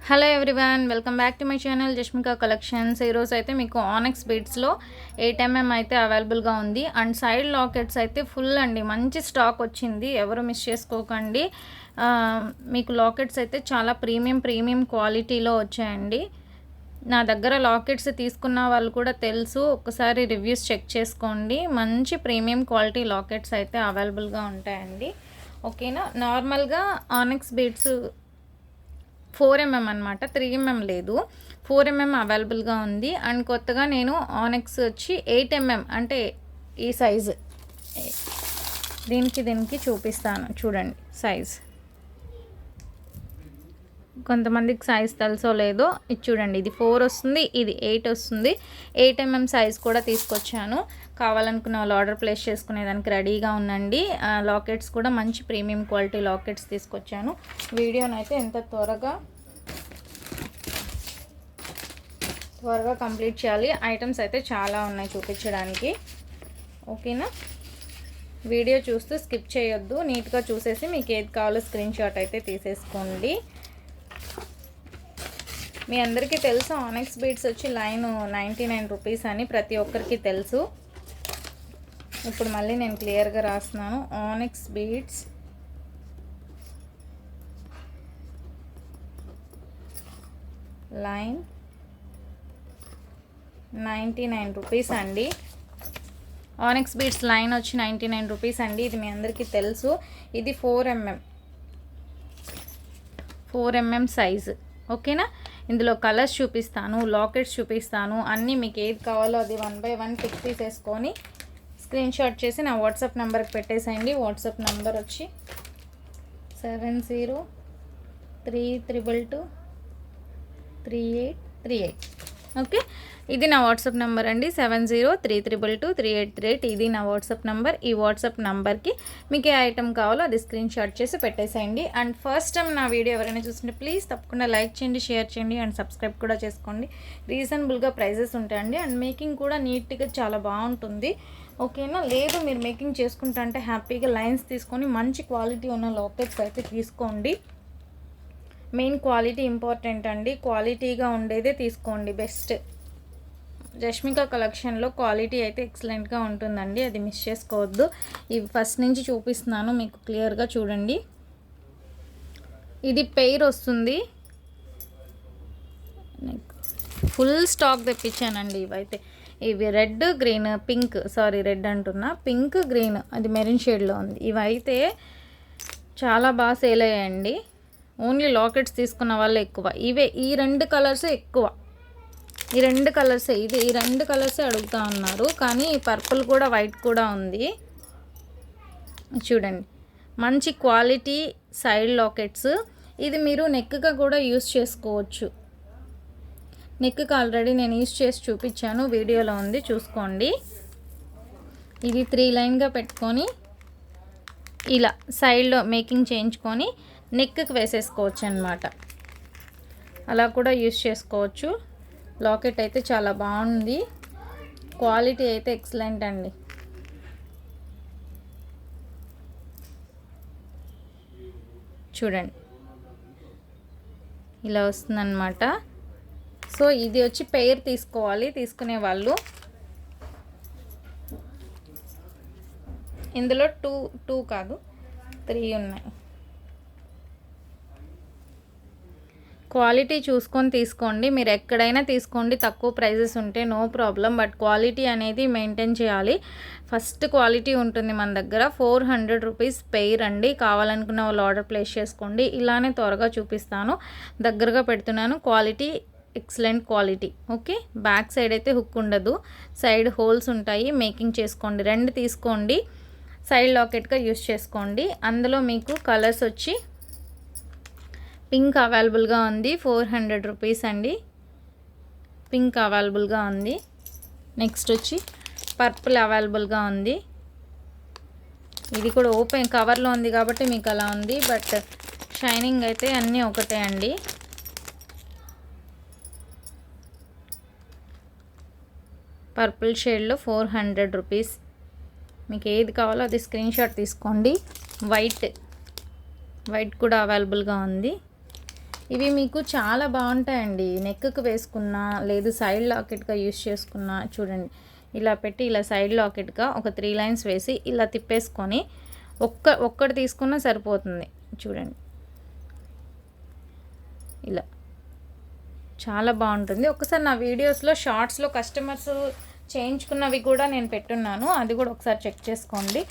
Hello everyone, welcome back to my channel Jashmika collections. ఈరోజు అయితే మీకు ఆనెక్స్ బీడ్స్లో 8mm అయితే అవైలబుల్గా ఉంది. అండ్ సైడ్ లాకెట్స్ అయితే ఫుల్ అండి, మంచి స్టాక్ వచ్చింది, ఎవరు మిస్ చేసుకోకండి. మీకు లాకెట్స్ అయితే చాలా ప్రీమియం క్వాలిటీలో వచ్చాయండి. నా దగ్గర లాకెట్స్ తీసుకున్న వాళ్ళు కూడా తెలుసు, ఒకసారి రివ్యూస్ చెక్ చేసుకోండి. మంచి ప్రీమియం క్వాలిటీ లాకెట్స్ అయితే అవైలబుల్గా ఉంటాయండి. ఓకేనా. నార్మల్గా ఆనెక్స్ బీడ్స్ 4mm అనమాట, 3mm లేదు, 4mm అవైలబుల్గా ఉంది. అండ్ కొత్తగా నేను ఆనెక్స్ వచ్చి 8mm అంటే ఈ సైజు, దీనికి చూపిస్తాను చూడండి సైజ్. కొంతమందికి సైజ్ తెలుసో లేదో, ఇది చూడండి, ఇది 4 వస్తుంది, ఇది 8 వస్తుంది. 8mm సైజ్ కూడా తీసుకొచ్చాను. కావాలనుకున్న వాళ్ళు ఆర్డర్ ప్లేస్ చేసుకునేదానికి రెడీగా ఉండండి. లాకెట్స్ కూడా మంచి ప్రీమియం క్వాలిటీ లాకెట్స్ తీసుకొచ్చాను. వీడియోనైతే ఎంత త్వరగా కంప్లీట్ చేయాలి. ఐటమ్స్ అయితే చాలా ఉన్నాయి చూపించడానికి. ఓకేనా. వీడియో చూస్తూ స్కిప్ చేయొద్దు, నీట్గా చూసేసి మీకు ఏది కావాలో స్క్రీన్ షాట్ అయితే తీసేసుకోండి. మీ అందరికీ తెలుసు ఆనెక్స్ బీడ్స్ వచ్చి లైన్ 99 రూపీస్ అని ప్రతి ఒక్కరికి తెలుసు. ఇప్పుడు మళ్ళీ నేను క్లియర్గా రాస్తున్నాను. ఆనెక్స్ బీడ్స్ లైన్ 99 రూపీస్ అండి. ఆనెక్స్ బీడ్స్ లైన్ వచ్చి 99 రూపీస్ అండి. ఇది మీ అందరికీ తెలుసు. ఇది 4mm సైజు. ఓకేనా. ఇందులో కలర్స్ చూపిస్తాను, లాకెట్స్ చూపిస్తాను, అన్నీ మీకు ఏది కావాలో అది 1 by 1 పిక్ తీసేసుకొని స్క్రీన్ షాట్ చేసి నా వాట్సాప్ నెంబర్కి పెట్టేసేయండి. వాట్సాప్ నెంబర్ వచ్చి 7032223838. ఓకే, ఇది నా వాట్సాప్ నెంబర్ అండి, 7032223838. ఇది నా వాట్సాప్ నెంబర్. ఈ వాట్సాప్ నెంబర్కి మీకు ఏ ఐటమ్ కావాలో అది స్క్రీన్ షాట్ చేసి పెట్టేసేయండి. అండ్ ఫస్ట్ టైం నా వీడియో ఎవరైనా చూస్తుంటే ప్లీజ్ తప్పకుండా లైక్ చేయండి, షేర్ చేయండి అండ్ సబ్స్క్రైబ్ కూడా చేసుకోండి. రీజనబుల్గా ప్రైజెస్ ఉంటాయండి. అండ్ మేకింగ్ కూడా నీట్గా చాలా బాగుంటుంది. ఓకేనా. లేదు మీరు మేకింగ్ చేసుకుంటా అంటే హ్యాపీగా లైన్స్ తీసుకొని మంచి క్వాలిటీ ఉన్న లాకెట్స్ అయితే తీసుకోండి. మెయిన్ క్వాలిటీ ఇంపార్టెంట్ అండి, క్వాలిటీగా ఉండేదే తీసుకోండి బెస్ట్. జష్మికా కలెక్షన్లో క్వాలిటీ అయితే ఎక్సలెంట్గా ఉంటుందండి, అది మిస్ చేసుకోవద్దు. ఇవి ఫస్ట్ నుంచి చూపిస్తున్నాను మీకు క్లియర్గా చూడండి. ఇది పెయిర్ వస్తుంది, ఫుల్ స్టాక్ తెప్పించానండి. ఇవైతే ఇవి red green pink, sorry red అంటున్నా, పింక్ గ్రీన్, అది మెరూన్ షేడ్లో ఉంది. ఇవైతే చాలా బాగా సేల్ అయ్యాయండి. ఓన్లీ లాకెట్స్ తీసుకున్న వాళ్ళు ఎక్కువ. ఈ రెండు కలర్సే ఎక్కువ, ఈ రెండు కలర్సే అడుగుతూ ఉన్నారు. కానీ పర్పుల్ కూడా వైట్ కూడా ఉంది. చూడండి, మంచి క్వాలిటీ సైడ్ లాకెట్స్. ఇది మీరు నెక్గా కూడా యూస్ చేసుకోవచ్చు. నెక్కి ఆల్రెడీ నేను యూస్ చేసి చూపించాను, వీడియోలో ఉంది, చూసుకోండి. ఇది 3 లైన్గా పెట్టుకొని ఇలా సైడ్లో మేకింగ్ చేయించుకొని నెక్కి వేసేసుకోవచ్చు అన్నమాట. అలా కూడా యూస్ చేసుకోవచ్చు. లాకెట్ అయితే చాలా బాగుంది, క్వాలిటీ అయితే ఎక్సలెంట్ అండి. చూడండి, ఇలా వస్తుందన్నమాట. సో ఇది వచ్చి పెయిర్ తీసుకోవాలి తీసుకునే వాళ్ళు. ఇందులో టూ కాదు 3 ఉన్నాయి. క్వాలిటీ చూసుకొని తీసుకోండి. మీరు ఎక్కడైనా తీసుకోండి, తక్కువ ప్రైజెస్ ఉంటే నో ప్రాబ్లం, బట్ క్వాలిటీ అనేది మెయింటైన్ చేయాలి. ఫస్ట్ క్వాలిటీ ఉంటుంది మన దగ్గర. 400 రూపీస్ పెయిర్ అండి. కావాలనుకున్న వాళ్ళు ఆర్డర్ ప్లేస్ చేసుకోండి. ఇలానే త్వరగా చూపిస్తాను, దగ్గరగా పెడుతున్నాను. Quality excellent quality. Okay. Back side అయితే హుక్ ఉండదు, సైడ్ హోల్స్ ఉంటాయి. మేకింగ్ చేసుకోండి, 2 తీసుకోండి, సైడ్ లాకెట్గా యూస్ చేసుకోండి. అందులో మీకు కలర్స్ వచ్చి పింక్ అవైలబుల్గా ఉంది, 400 రూపీస్ అండి. పింక్ అవైలబుల్గా ఉంది. నెక్స్ట్ వచ్చి పర్పుల్ అవైలబుల్గా ఉంది. ఇది కూడా ఓపెన్ కవర్లో ఉంది కాబట్టి మీకు అలా ఉంది, బట్ షైనింగ్ అయితే అన్నీ ఒకటే అండి. పర్పుల్ షేడ్లో 400 రూపీస్. మీకు ఏది కావాలో అది స్క్రీన్ షాట్ తీసుకోండి. వైట్ కూడా అవైలబుల్గా ఉంది. ఇవి మీకు చాలా బాగుంటాయండి. నెక్కు వేసుకున్నా లేదు సైడ్ లాకెట్గా యూస్ చేసుకున్నా చూడండి. ఇలా పెట్టి ఇలా సైడ్ లాకెట్గా ఒక 3 లైన్స్ వేసి ఇలా తిప్పేసుకొని ఒక్కటి తీసుకున్నా సరిపోతుంది. చూడండి ఇలా చాలా బాగుంటుంది. ఒకసారి నా వీడియోస్లో షార్ట్స్లో కస్టమర్స్ చేయించుకున్నవి కూడా నేను పెట్టున్నాను, అది కూడా ఒకసారి చెక్ చేసుకోండి.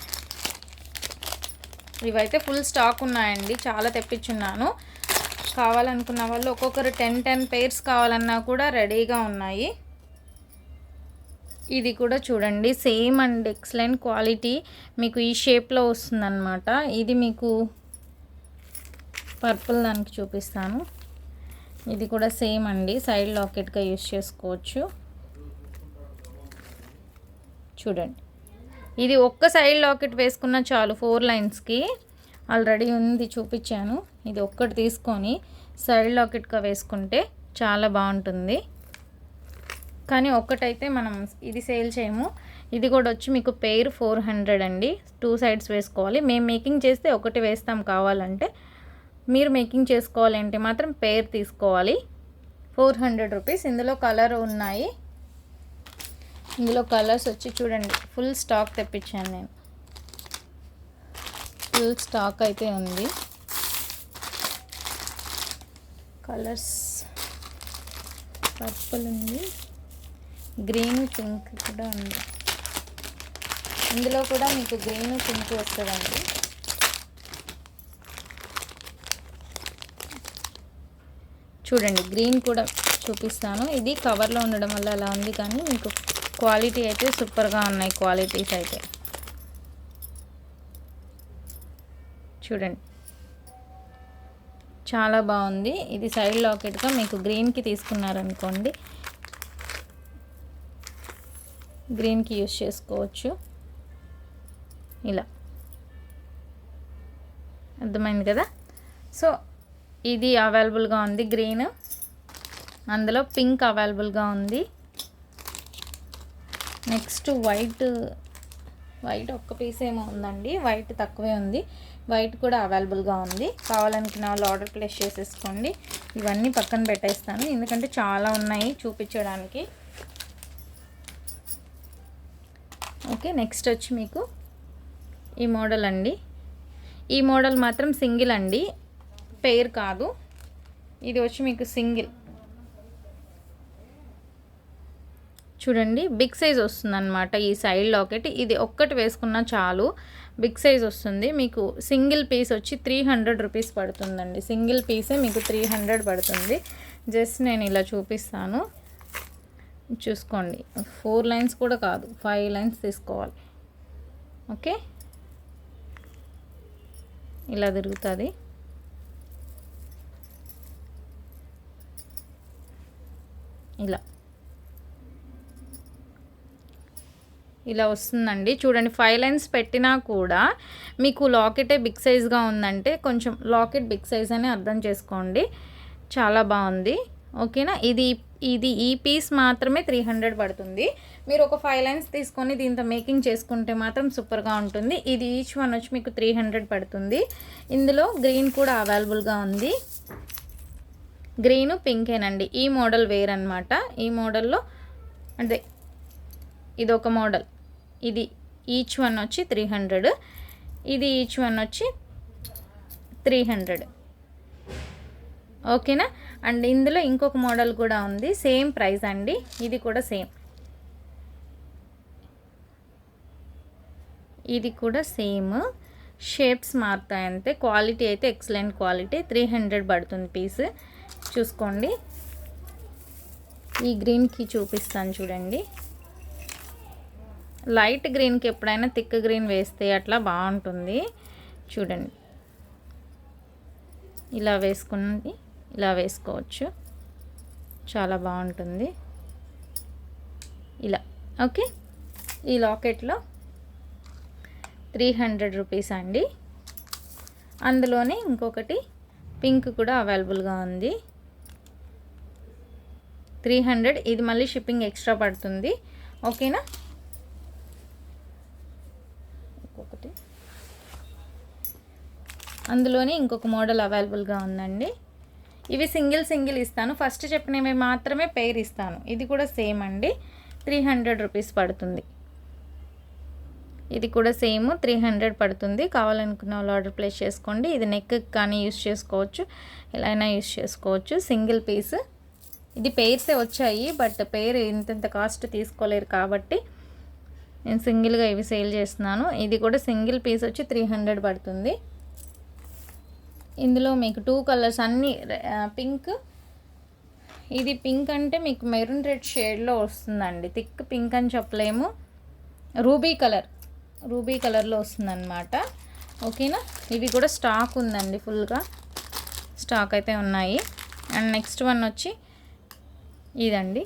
ఇవైతే ఫుల్ స్టాక్ ఉన్నాయండి, చాలా తెప్పించున్నాను. కావాలనుకున్న వాళ్ళు ఒక్కొక్కరు 10 పేర్స్ కావాలన్నా కూడా రెడీగా ఉన్నాయి. ఇది కూడా చూడండి సేమ్ అండ్ ఎక్సలెంట్ క్వాలిటీ, మీకు ఈ షేప్లో వస్తుందన్నమాట. ఇది మీకు పర్పుల్ దానికి చూపిస్తాను. ఇది కూడా సేమ్ అండి, సైడ్ లాకెట్గా యూస్ చేసుకోవచ్చు. చూడండి ఇది ఒక్క సైడ్ లాకెట్ వేసుకున్న చాలు 4 లైన్స్కి. ఆల్రెడీ ఉంది చూపించాను. ఇది ఒక్కటి తీసుకొని సైడ్ లాకెట్గా వేసుకుంటే చాలా బాగుంటుంది. కానీ ఒక్కటైతే మనం ఇది సేల్ చేయము. ఇది కూడా వచ్చి మీకు పెయిర్ 400 అండి. 2 సైడ్స్ వేసుకోవాలి. మేము మేకింగ్ చేస్తే ఒకటి వేస్తాం, కావాలంటే మీరు మేకింగ్ చేసుకోవాలంటే మాత్రం పెయిర్ తీసుకోవాలి. 400 రూపీస్. ఇందులో కలర్ ఉన్నాయి. ఇందులో కలర్స్ వచ్చి చూడండి ఫుల్ స్టాక్ తెప్పించాను నేను. ఫుల్ స్టాక్ అయితే ఉంది. కలర్స్ పర్పుల్ ఉంది, గ్రీన్ పింక్ కూడా ఉంది. ఇందులో కూడా మీకు గ్రీన్ పింక్ వస్తుందండి. చూడండి గ్రీన్ కూడా చూపిస్తాను. ఇది కవర్లో ఉండడం వల్ల అలా ఉంది, కానీ మీకు క్వాలిటీ అయితే సూపర్గా ఉన్నాయి. క్వాలిటీస్ అయితే చూడండి చాలా బాగుంది. ఇది సైడ్ లాకెట్గా మీకు గ్రీన్కి తీసుకున్నారనుకోండి, గ్రీన్కి యూస్ చేసుకోవచ్చు. ఇలా అర్థమైంది కదా. సో ఇది అవైలబుల్గా ఉంది గ్రీన్, అందులో పింక్ అవైలబుల్గా ఉంది. నెక్స్ట్ వైట్ ఒక్క పీస్ ఏమో ఉందండి, వైట్ తక్కువే ఉంది. వైట్ కూడా అవైలబుల్గా ఉంది. కావాలనుకున్న వాళ్ళు ఆర్డర్ ప్లేస్ చేసేసుకోండి. ఇవన్నీ పక్కన పెట్టేస్తాను ఎందుకంటే చాలా ఉన్నాయి చూపించడానికి. ఓకే, నెక్స్ట్ వచ్చి మీకు ఈ మోడల్ అండి. ఈ మోడల్ మాత్రం సింగిల్ అండి, పెయిర్ కాదు. ఇది వచ్చి మీకు సింగిల్. చూడండి బిగ్ సైజ్ వస్తుంది అనమాట ఈ సైడ్ లాకెట్. ఇది ఒక్కటి వేసుకున్నా చాలు, బిగ్ సైజ్ వస్తుంది. మీకు సింగిల్ పీస్ వచ్చి 300 రూపీస్ పడుతుందండి. సింగిల్ పీసే మీకు 300 పడుతుంది. జస్ట్ నేను ఇలా చూపిస్తాను, చూసుకోండి. 4 లైన్స్ కూడా కాదు, 5 లైన్స్ తీసుకోవాలి. ఓకే, ఇలా తిరుగుతుంది. ఇలా వస్తుందండి. చూడండి 5 లైన్స్ పెట్టినా కూడా మీకు లాకెటే బిగ్ సైజ్గా ఉందంటే కొంచెం లాకెట్ బిగ్ సైజ్ అని అర్థం చేసుకోండి. చాలా బాగుంది. ఓకేనా. ఇది ఈ పీస్ మాత్రమే 300 పడుతుంది. మీరు ఒక 5 లైన్స్ తీసుకొని దీంతో మేకింగ్ చేసుకుంటే మాత్రం సూపర్గా ఉంటుంది. ఇది ఈచ్ వన్ వచ్చి మీకు 300 పడుతుంది. ఇందులో గ్రీన్ కూడా అవైలబుల్గా ఉంది. గ్రీను పింకేనండి. ఈ మోడల్ వేర్ అనమాట. ఈ మోడల్లో అంటే ఇది ఒక మోడల్. ఇది ఈచ్ వన్ వచ్చి 300, ఇది ఈచ్ వన్ వచ్చి 300. ఓకేనా. అండ్ ఇందులో ఇంకొక మోడల్ కూడా ఉంది, సేమ్ ప్రైస్ అండి. ఇది కూడా సేమ్, ఇది కూడా సేమ్. షేప్స్ మారుతాయి అంతే. క్వాలిటీ అయితే ఎక్సలెంట్ క్వాలిటీ. 300 పడుతుంది పీస్. చూసుకోండి. ఈ గ్రీన్కి చూపిస్తాను చూడండి. లైట్ గ్రీన్కి ఎప్పుడైనా థిక్ గ్రీన్ వేస్తే అట్లా బాగుంటుంది. చూడండి ఇలా వేసుకుని ఇలా వేసుకోవచ్చు, చాలా బాగుంటుంది ఇలా. ఓకే, ఈ లాకెట్లో 300 రూపీస్ అండి. అందులోనే ఇంకొకటి పింక్ కూడా అవైలబుల్గా ఉంది. 300. ఇది మళ్ళీ షిప్పింగ్ ఎక్స్ట్రా పడుతుంది. ఓకేనా. ఇంకొకటి అందులోనే ఇంకొక మోడల్ అవైలబుల్గా ఉందండి. ఇవి సింగిల్ సింగిల్ ఇస్తాను, ఫస్ట్ చెప్పినవి మాత్రమే పెయిర్ ఇస్తాను. ఇది కూడా సేమ్ అండి, 300 రూపీస్ పడుతుంది. ఇది కూడా సేమ్ 300 పడుతుంది. కావాలనుకున్న వాళ్ళు ఆర్డర్ ప్లేస్ చేసుకోండి. ఇది నెక్ కానీ యూస్ చేసుకోవచ్చు, ఎలా అయినా యూస్ చేసుకోవచ్చు. సింగిల్ పీస్, ఇది పెయిర్సే వచ్చాయి, బట్ పెయిర్ ఇంత కాస్ట్ తీసుకోలేరు కాబట్టి నేను సింగిల్గా ఇవి సేల్ చేస్తున్నాను. ఇది కూడా సింగిల్ పీస్ వచ్చి 300 పడుతుంది. ఇందులో మీకు 2 కలర్స్ అన్నీ పింక్, ఇది పింక్ అంటే మీకు మెరూన్ రెడ్ షేడ్లో వస్తుందండి. థిక్ పింక్ అని చెప్పలేము, రూబీ కలర్లో వస్తుందన్నమాట. ఓకేనా, ఇవి కూడా స్టాక్ ఉందండి, ఫుల్గా స్టాక్ అయితే ఉన్నాయి. అండ్ నెక్స్ట్ వన్ వచ్చి ఇదండి,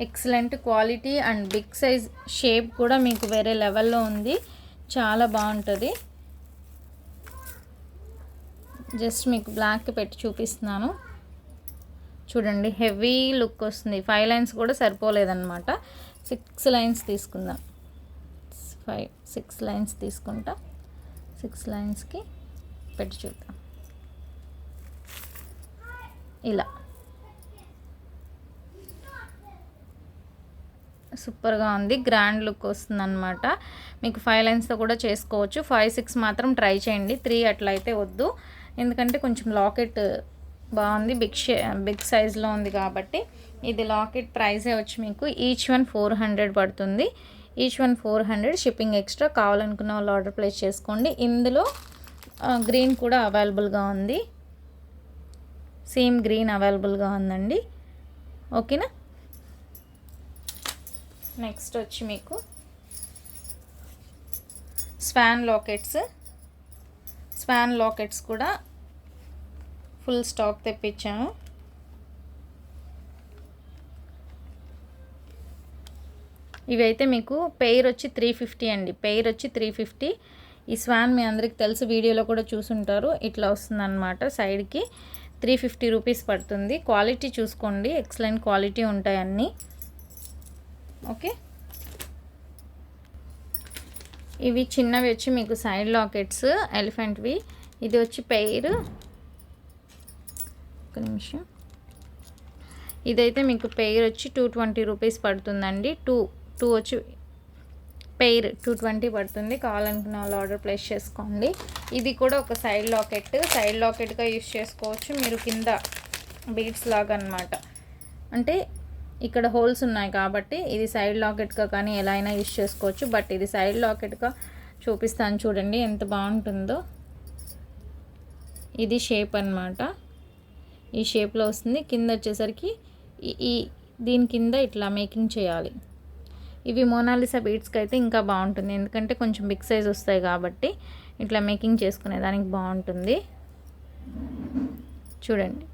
excellent quality and big size, shape కూడా మీకు వేరే లెవెల్లో ఉంది, చాలా బాగుంటుంది. జస్ట్ మీకు బ్లాక్ పెట్టి చూపిస్తున్నాను చూడండి, హెవీ లుక్ వస్తుంది. 5 లైన్స్ కూడా సరిపోలేదన్నమాట, 6 లైన్స్ తీసుకుందాం. 6 లైన్స్ తీసుకుంటా, 6 లైన్స్కి పెట్టి చూద్దాం. ఇలా సూపర్గా ఉంది, గ్రాండ్ లుక్ వస్తుంది అనమాట. మీకు 5 లైన్స్తో కూడా చేసుకోవచ్చు. 5, 6 మాత్రం ట్రై చేయండి, 3 అట్లా అయితే వద్దు, ఎందుకంటే కొంచెం లాకెట్ బాగుంది, బిగ్ సైజ్లో ఉంది కాబట్టి. ఇది లాకెట్ ప్రైజే వచ్చి మీకు ఈచ్ వన్ 400 పడుతుంది. Each one 400, shipping extra. కావాలనుకున్న వాళ్ళు ఆర్డర్ ప్లేస్ చేసుకోండి. ఇందులో గ్రీన్ కూడా అవైలబుల్గా ఉంది, సేమ్ గ్రీన్ అవైలబుల్గా ఉందండి. ఓకేనా, నెక్స్ట్ వచ్చి మీకు స్వాన్ లాకెట్స్ కూడా ఫుల్ స్టాక్ తెప్పించాము. ఇవైతే మీకు పెయిర్ వచ్చి 350 అండి, పెయిర్ వచ్చి 350. ఈ స్వాన్ మీ అందరికి తెలుసు, వీడియోలో కూడా చూసుంటారు. ఇట్లా వస్తుందన్నమాట, సైడ్కి 350 రూపీస్ పడుతుంది. క్వాలిటీ చూసుకోండి, ఎక్సలెంట్ క్వాలిటీ ఉంటాయి అన్నీ. ఓకే, ఇవి చిన్నవి వచ్చి మీకు సైడ్ లాకెట్స్ ఎలిఫెంట్వి. ఇది వచ్చి పెయిర్, ఒక నిమిషం, ఇదైతే మీకు పెయిర్ వచ్చి 220 రూపీస్ పడుతుందండి. టూ వచ్చి పెయిర్ 220 పడుతుంది. కావాలనుకున్న వాళ్ళు ఆర్డర్ ప్లేస్ చేసుకోండి. ఇది కూడా ఒక సైడ్ లాకెట్గా యూస్ చేసుకోవచ్చు మీరు, కింద బీడ్స్ లాగా అనమాట. అంటే ఇక్కడ హోల్స్ ఉన్నాయి కాబట్టి ఇది సైడ్ లాకెట్గా కానీ ఎలా అయినా యూస్ చేసుకోవచ్చు. బట్ ఇది సైడ్ లాకెట్గా చూపిస్తాను చూడండి ఎంత బాగుంటుందో. ఇది షేప్ అన్నమాట, ఈ షేప్లో వస్తుంది. కింద వచ్చేసరికి దీని కింద ఇట్లా మేకింగ్ చేయాలి. ఇవి మోనాలిసా బీడ్స్కి అయితే ఇంకా బాగుంటుంది, ఎందుకంటే కొంచెం బిగ్ సైజ్ వస్తాయి కాబట్టి ఇట్లా మేకింగ్ చేసుకునే దానికి బాగుంటుంది. చూడండి,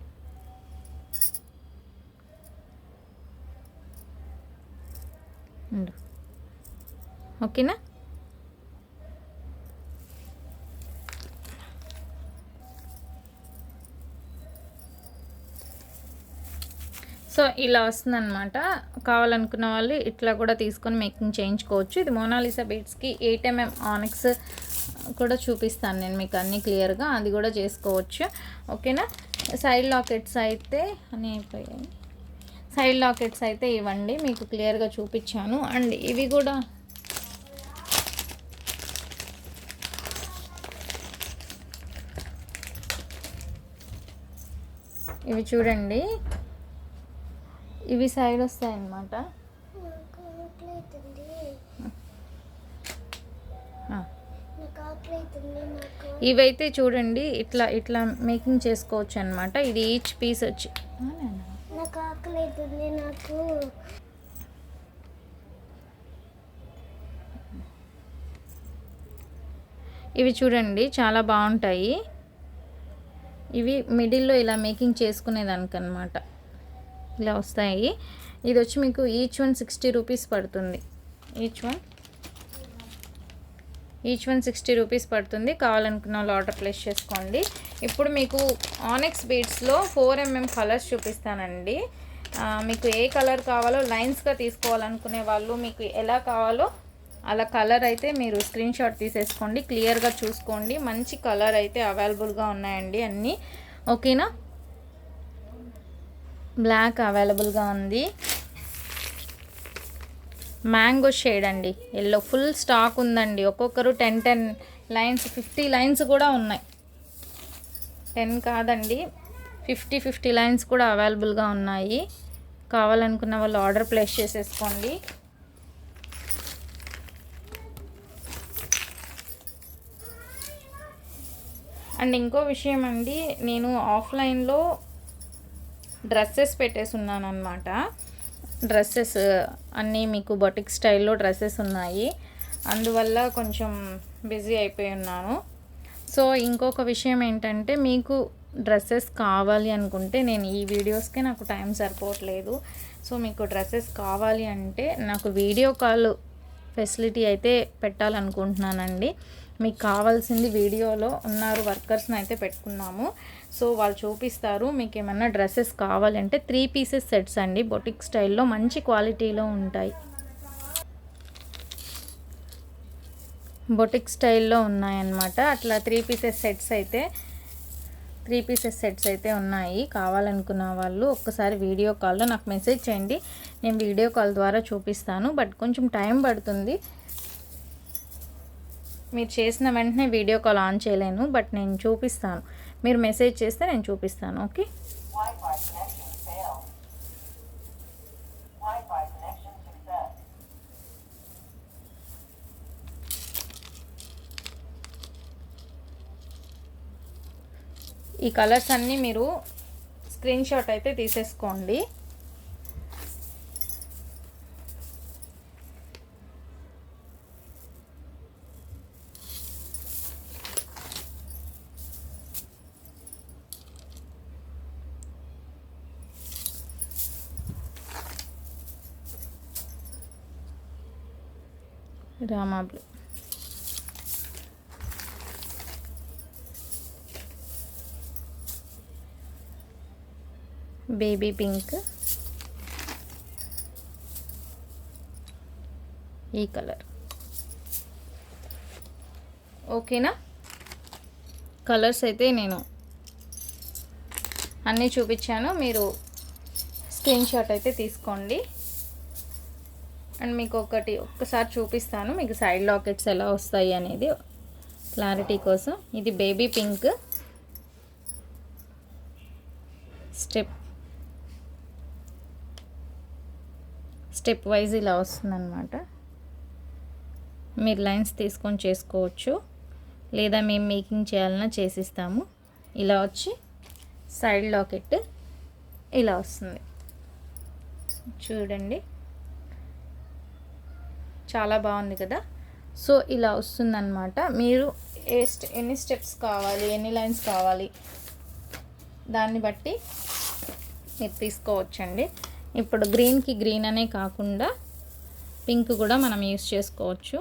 ఓకేనా. సో ఇలా వస్తుందన్నమాట. కావాలనుకున్న వాళ్ళు ఇట్లా కూడా తీసుకొని మేకింగ్ చేయించుకోవచ్చు. ఇది మోనాలిసా బీడ్స్కి 8 mm ఆనిక్స్ కూడా చూపిస్తాను నేను మీకు అన్నీ క్లియర్గా, అది కూడా చేసుకోవచ్చు. ఓకేనా, సైడ్ లాకెట్స్ అయితే అన్నీ అయిపోయాయి. సైడ్ లాకెట్స్ అయితే ఇవ్వండి, మీకు క్లియర్గా చూపించాను. అండ్ ఇవి కూడా ఇవి చూడండి, ఇవి సైడ్ వస్తాయి అన్నమాట. ఇవైతే చూడండి ఇట్లా ఇట్లా మేకింగ్ చేసుకోవచ్చు అన్నమాట. ఇది ఈచ్ పీస్ వచ్చి ఇవి చూడండి చాలా బాగుంటాయి. ఇవి మిడిల్లో ఇలా మేకింగ్ చేసుకునేదానికన్నమాట, ఇలా వస్తాయి. ఇది వచ్చి మీకు ఈచ్ వన్ 60 రూపీస్ పడుతుంది. ఈచ్ వన్ 60 రూపీస్ పడుతుంది. కావాలనుకున్న వాళ్ళు ఆర్డర్ ప్లేస్ చేసుకోండి. ఇప్పుడు మీకు ఆనిక్స్ బీడ్స్లో 4 mm కలర్స్ చూపిస్తానండి. మీకు ఏ కలర్ కావాలో లైన్స్గా తీసుకోవాలనుకునే వాళ్ళు మీకు ఎలా కావాలో అలా కలర్ అయితే మీరు స్క్రీన్ షాట్ తీసేసుకోండి, క్లియర్గా చూసుకోండి. మంచి కలర్ అయితే అవైలబుల్గా ఉన్నాయండి అన్నీ. ఓకేనా. బ్లాక్ అవైలబుల్గా ఉంది. మ్యాంగో షేడ్ అండి, ఎల్లో ఫుల్ స్టాక్ ఉందండి. ఒక్కొక్కరు 10 లైన్స్ 50 లైన్స్ కూడా ఉన్నాయి. 10 కాదండి, 50 లైన్స్ కూడా అవైలబుల్గా ఉన్నాయి. కావాలనుకున్న వాళ్ళు ఆర్డర్ ప్లేస్ చేసేసుకోండి. అండ్ ఇంకో విషయం అండి, నేను ఆఫ్లైన్లో డ్రెస్సెస్ పెట్టేసి ఉన్నాను అనమాట. డ్రెస్సెస్ అన్నీ మీకు బొటిక్ స్టైల్లో డ్రెస్సెస్ ఉన్నాయి, అందువల్ల కొంచెం బిజీ అయిపోయి ఉన్నాను. సో ఇంకొక విషయం ఏంటంటే, మీకు డ్రెస్సెస్ కావాలి అనుకుంటే, నేను ఈ వీడియోస్కే నాకు టైం సరిపోవట్లేదు. సో మీకు డ్రెస్సెస్ కావాలి అంటే నాకు వీడియో కాల్ ఫెసిలిటీ అయితే పెట్టాలనుకుంటున్నానండి. మీకు కావాల్సింది వీడియోలో ఉన్నారు, వర్కర్స్ని అయితే పెట్టుకున్నాము. సో వాళ్ళు చూపిస్తారు. మీకు ఏమన్నా డ్రెస్సెస్ కావాలంటే 3 పీసెస్ సెట్స్ అండి, బొటిక్ స్టైల్లో మంచి క్వాలిటీలో ఉంటాయి. బొటిక్ స్టైల్లో ఉన్నాయన్నమాట. అట్లా 3 పీసెస్ సెట్స్ అయితే ఉన్నాయి. కావాలనుకున్న వాళ్ళు ఒక్కసారి వీడియో కాల్లో నాకు మెసేజ్ చేయండి, నేను వీడియో కాల్ ద్వారా చూపిస్తాను. బట్ కొంచెం టైం పడుతుంది. మీరు చేసిన వెంటనే వీడియో కాల్ ఆన్ చేయలేను, బట్ నేను చూపిస్తాను. మీరు మెసేజ్ చేస్తే నేను చూపిస్తాను. ఓకే. ఈ కలర్స్ అన్నీ మీరు స్క్రీన్ షాట్ అయితే తీసేసుకోండి. రామా బ్లూ, బేబీ పింక్, ఈ కలర్. ఓకేనా. కలర్స్ అయితే నేను అన్నీ చూపించాను, మీరు స్క్రీన్ షాట్ అయితే తీసుకోండి. అండ్ మీకు ఒక్కసారి చూపిస్తాను, మీకు సైడ్ లాకెట్స్ ఎలా వస్తాయి అనేది క్లారిటీ కోసం. ఇది బేబీ పింక్, స్టెప్ వైజ్ ఇలా వస్తుందన్నమాట. మీరు లైన్స్ తీసుకొని చేసుకోవచ్చు, లేదా మేము మేకింగ్ చేయాలన్నా చేసిస్తాము. ఇలా వచ్చి సైడ్ లాకెట్ ఇలా వస్తుంది చూడండి, చాలా బాగుంది కదా. సో ఇలా వస్తుందన్నమాట. మీరు ఎన్ని స్టెప్స్ కావాలి, ఎన్ని లైన్స్ కావాలి, దాన్ని బట్టి మీరు తీసుకోవచ్చండి. ఇప్పుడు గ్రీన్కి గ్రీన్ అనే కాకుండా పింక్ కూడా మనం యూస్ చేసుకోవచ్చు.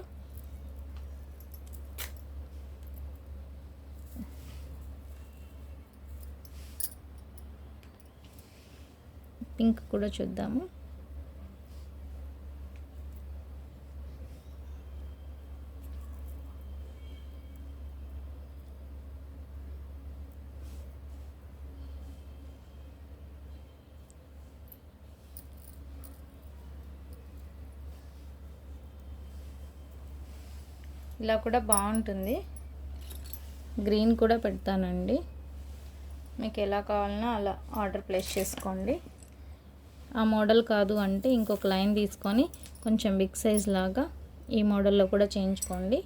పింక్ కూడా చూద్దాము. ఇలా కూడా బాగుంటుంది. గ్రీన్ కూడా పెడతానండి, మీకు ఎలా కావాలన్నా అలా ఆర్డర్ ప్లేస్ చేసుకోండి. ఆ మోడల్ కాదు అంటే ఇంకొక లైన్ తీసుకొని కొంచెం బిగ్ సైజ్ లాగా ఈ మోడల్లో కూడా చేయించుకోండి.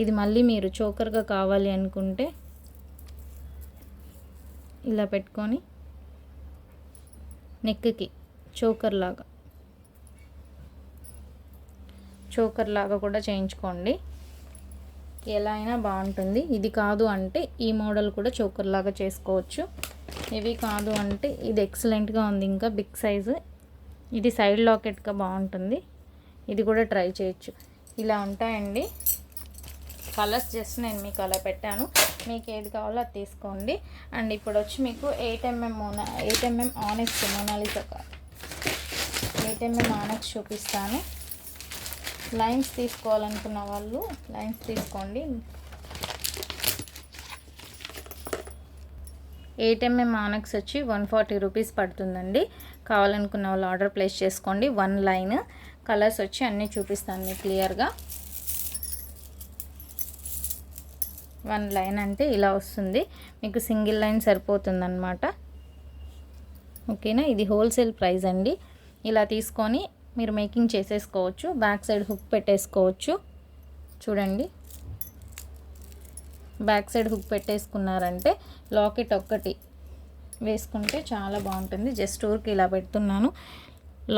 ఇది మళ్ళీ మీరు చోకర్గా కావాలి అనుకుంటే ఇలా పెట్టుకొని నెక్కి చోకర్ లాగా కూడా చేయించుకోండి. ఎలా అయినా బాగుంటుంది. ఇది కాదు అంటే ఈ మోడల్ కూడా చోకర్ లాగా చేసుకోవచ్చు. ఇవి కాదు అంటే ఇది ఎక్సలెంట్గా ఉంది, ఇంకా బిగ్ సైజు. ఇది సైడ్ లాకెట్గా బాగుంటుంది, ఇది కూడా ట్రై చేయొచ్చు. ఇలా ఉంటాయండి కలర్స్. జస్ట్ నేను మీకు అలా పెట్టాను, మీకు ఏది కావాలో అది తీసుకోండి. అండ్ ఇప్పుడు వచ్చి మీకు 8mm ఆనెక్స్ మోనాలిసా 8mm ఆనెక్స్ చూపిస్తాను. లైన్స్ తీసుకోవాలనుకున్న వాళ్ళు లైన్స్ తీసుకోండి. 8mm ఆనక్స్ వచ్చి 140 రూపీస్ పడుతుందండి. కావాలనుకున్న వాళ్ళు ఆర్డర్ ప్లేస్ చేసుకోండి. 1 లైన్ కలర్స్ వచ్చి అన్నీ చూపిస్తాను మీకు క్లియర్గా. 1 లైన్ అంటే ఇలా వస్తుంది, మీకు సింగిల్ లైన్ సరిపోతుందన్నమాట. ఓకేనా, ఇది హోల్సేల్ ప్రైస్ అండి. ఇలా తీసుకొని మీరు మేకింగ్ చేసేసుకోవచ్చు. బ్యాక్ సైడ్ హుక్ పెట్టేసుకోవచ్చు. చూడండి, బ్యాక్ సైడ్ హుక్ పెట్టేసుకున్నారంటే లాకెట్ ఒక్కటి వేసుకుంటే చాలా బాగుంటుంది. జస్ట్ ఊరికి ఇలా పెడుతున్నాను.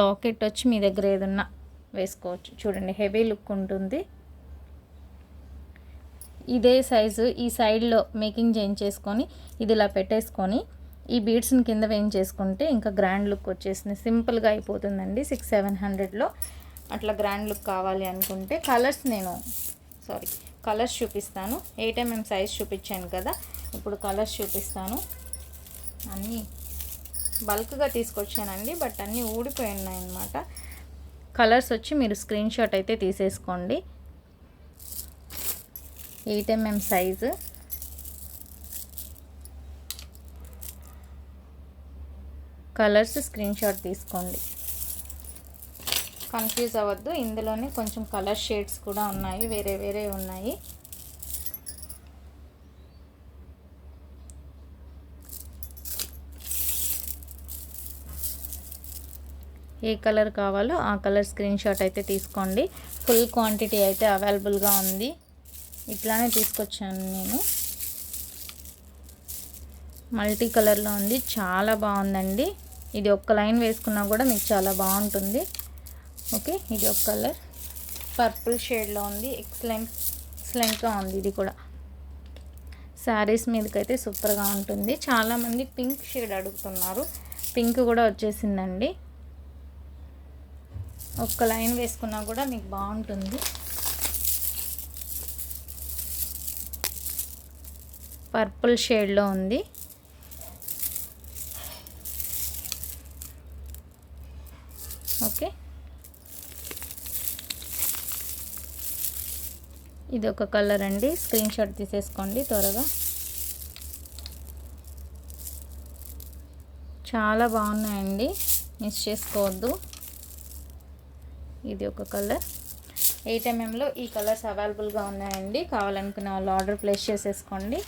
లాకెట్ వచ్చి మీ దగ్గర ఏదన్నా వేసుకోవచ్చు. చూడండి, హెవీ లుక్ ఉంటుంది. ఇదే సైజు ఈ సైడ్లో మేకింగ్ చేయించేసుకొని ఇది ఇలా పెట్టేసుకొని ఈ బీడ్స్ని కింద వేయించేసుకుంటే ఇంకా గ్రాండ్ లుక్ వచ్చేసింది. సింపుల్గా అయిపోతుందండి. 600-700లో అట్లా గ్రాండ్ లుక్ కావాలి అనుకుంటే కలర్స్ చూపిస్తాను. 8mm సైజ్ చూపించాను కదా, ఇప్పుడు కలర్స్ చూపిస్తాను. అన్నీ బల్క్గా తీసుకొచ్చానండి, బట్ అన్నీ ఊడిపోయి ఉన్నాయన్నమాట. కలర్స్ వచ్చి మీరు స్క్రీన్ షాట్ అయితే తీసేసుకోండి. 8mm size, colours screen shot తీసుకోండి. కన్ఫ్యూజ్ అవ్వద్దు, ఇందులోనే కొంచెం కలర్ షేడ్స్ కూడా ఉన్నాయి, వేరే వేరే ఉన్నాయి. ఏ కలర్ కావాలో ఆ కలర్ స్క్రీన్ షాట్ అయితే తీసుకోండి. ఫుల్ క్వాంటిటీ అయితే అవైలబుల్గా ఉంది. ఇట్లానే తీసుకొచ్చాను నేను. మల్టీ కలర్లో ఉంది, చాలా బాగుందండి. ఇది ఒక్క లైన్ వేసుకున్నా కూడా మీకు చాలా బాగుంటుంది. ఓకే, ఇది ఒక కలర్ పర్పుల్ షేడ్లో ఉంది. ఎక్సలెంట్గా ఉంది. ఇది కూడా శారీస్ మీదకైతే సూపర్గా ఉంటుంది. చాలామంది పింక్ షేడ్ అడుగుతున్నారు. పింక్ కూడా వచ్చేసిందండి. ఒక్క లైన్ వేసుకున్నా కూడా మీకు బాగుంటుంది. పర్పుల్ షేడ్లో ఉంది. ఓకే, ఇది ఒక కలర్ అండి. స్క్రీన్ షాట్ తీసేసుకోండి త్వరగా. చాలా బాగున్నాయండి, మిస్ చేసుకోవద్దు. ఇది ఒక కలర్. 8mmలో ఈ కలర్స్ అవైలబుల్గా ఉన్నాయండి. కావాలనుకున్న వాళ్ళు ఆర్డర్ ప్లేస్ చేసేసుకోండి.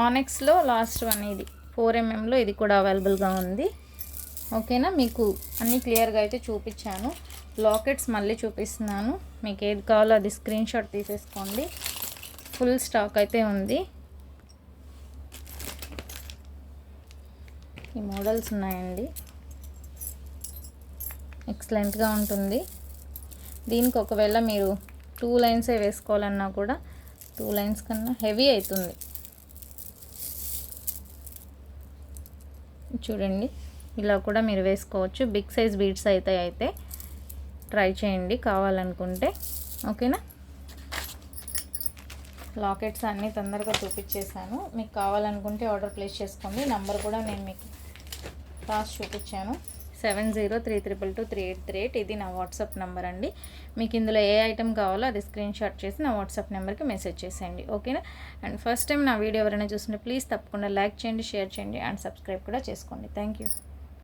ఆనెక్స్లో లాస్ట్ వన్ ఇది 4mmలో ఇది కూడా అవైలబుల్గా ఉంది. ఓకేనా, మీకు అన్నీ క్లియర్గా అయితే చూపించాను. లాకెట్స్ మళ్ళీ చూపిస్తున్నాను. మీకు ఏది కావాలో అది స్క్రీన్ షాట్ తీసేసుకోండి. ఫుల్ స్టాక్ అయితే ఉంది. ఈ మోడల్స్ ఉన్నాయండి, ఎక్సలెంట్గా ఉంటుంది. దీనికి ఒకవేళ మీరు 2 లైన్సే వేసుకోవాలన్నా కూడా 2 లైన్స్ కన్నా హెవీ అవుతుంది. చూడండి, ఇలా కూడా మీరు వేసుకోవచ్చు. బిగ్ సైజ్ బీడ్స్ అయితే ట్రై చేయండి కావాలనుకుంటే. ఓకేనా, లాకెట్స్ అన్నీ తొందరగా చూపించేశాను. మీకు కావాలనుకుంటే ఆర్డర్ ప్లేస్ చేసుకోండి. నంబర్ కూడా నేను మీకు రాసి చూపించాను. 7032223838. ఇది నా వాట్సాప్ నెంబర్ అండి. మీకు ఇందులో ఏ ఐటెం కావాలో అది స్క్రీన్ షాట్ చేసి నా వాట్సాప్ నెంబర్కి మెసేజ్ చేసేయండి. ఓకేనా, అండ్ ఫస్ట్ టైం నా వీడియో ఎవరైనా చూస్తుంటే ప్లీజ్ తప్పకుండా లైక్ చేయండి, షేర్ చేయండి అండ్ సబ్స్క్రైబ్ కూడా చేసుకోండి. Thank you.